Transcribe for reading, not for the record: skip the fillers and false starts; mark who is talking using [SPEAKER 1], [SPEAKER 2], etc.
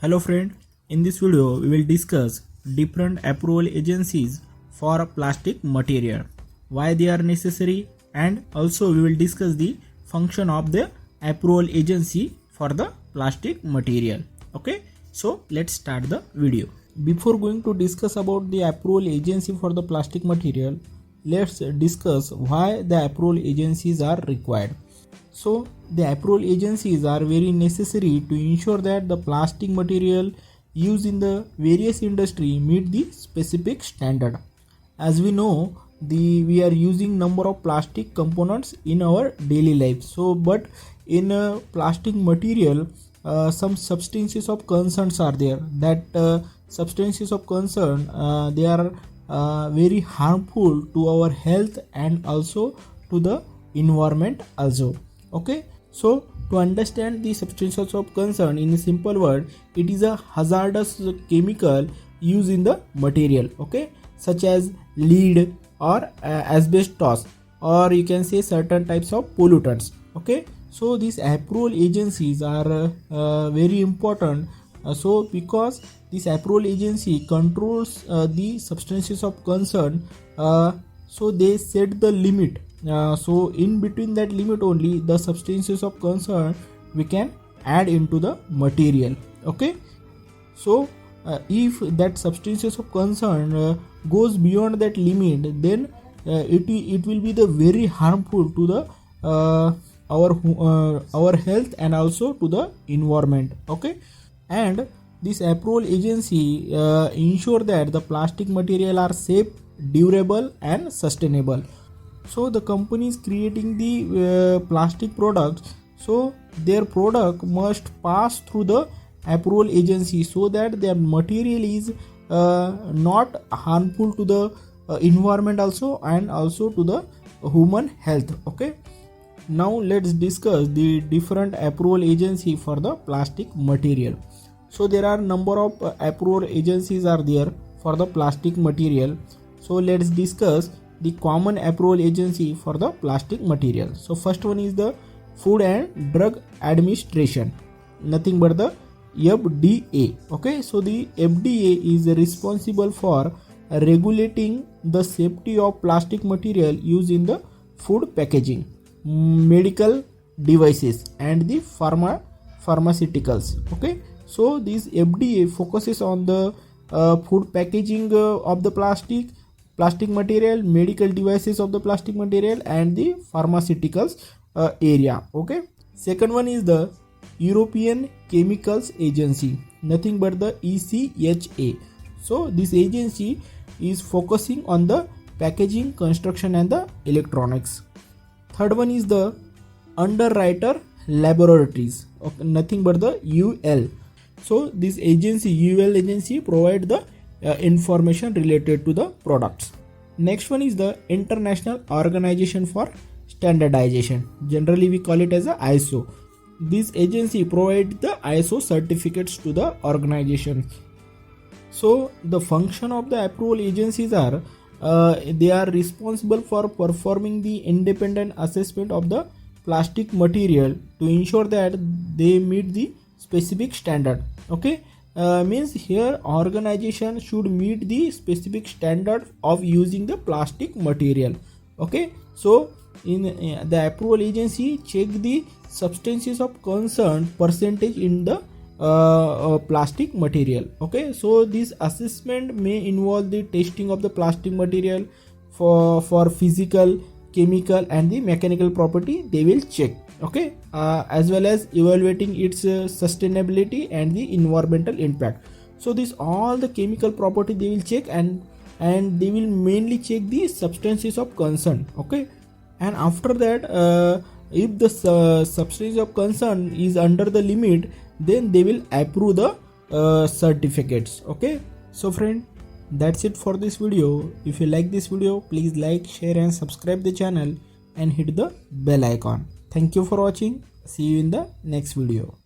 [SPEAKER 1] Hello friend, in this video we will discuss different approval agencies for plastic material, why they are necessary, and also we will discuss the function of the approval agency for the plastic material. Okay, so let's start the video. Before going to discuss about the approval agency for the plastic material, let's discuss why the approval agencies are required. So the approval agencies are very necessary to ensure that the plastic material used in the various industry meet the specific standard. As we know, we are using number of plastic components in our daily life. So but in plastic material, some substances of concerns are there. That substances of concern, they are very harmful to our health and also to the environment also. Okay, so to understand the substances of concern in a simple word, it is a hazardous chemical used in the material, okay, such as lead or asbestos, or you can say certain types of pollutants. Okay, so these approval agencies are very important. So because this approval agency controls the substances of concern, so they set the limit. So in between that limit only the substances of concern we can add into the material. Okay, so if that substances of concern goes beyond that limit, then it will be the very harmful to the our health and also to the environment. Okay, and this approval agency ensure that the plastic material are safe, durable and sustainable. So the companies creating the plastic products, so their product must pass through the approval agency so that their material is not harmful to the environment also and also to the human health. Okay, now let's discuss the different approval agency for the plastic material. So there are number of approval agencies are there for the plastic material. So let's discuss the common approval agency for the plastic material. So first one is the Food and Drug Administration, nothing but the FDA. Okay, so the FDA is responsible for regulating the safety of plastic material used in the food packaging, medical devices and the pharmaceuticals. Okay, so this FDA focuses on the food packaging of the plastic material, medical devices of the plastic material and the pharmaceuticals area. Okay, second one is the European Chemicals Agency, nothing but the ECHA. So this agency is focusing on the packaging, construction and the electronics. Third one is the Underwriter Laboratories, okay, nothing but the UL. So this agency, UL agency, provide the information related to the products. Next one is the International Organization for Standardization, generally we call it as a ISO. This agency provides the ISO certificates to the organization. So the function of the approval agencies are they are responsible for performing the independent assessment of the plastic material to ensure that they meet the specific standard. Okay, means here organization should meet the specific standard of using the plastic material. Okay, so in the approval agency check the substances of concern percentage in the plastic material. Okay, so this assessment may involve the testing of the plastic material for physical, chemical and the mechanical property they will check. Okay, as well as evaluating its sustainability and the environmental impact. So this all the chemical property they will check, and they will mainly check the substances of concern. Okay, and after that if the substance of concern is under the limit, then they will approve the certificates. Okay, so friend, that's it for this video. If you like this video, please like, share and subscribe the channel and hit the bell icon. Thank you for watching. See you in the next video.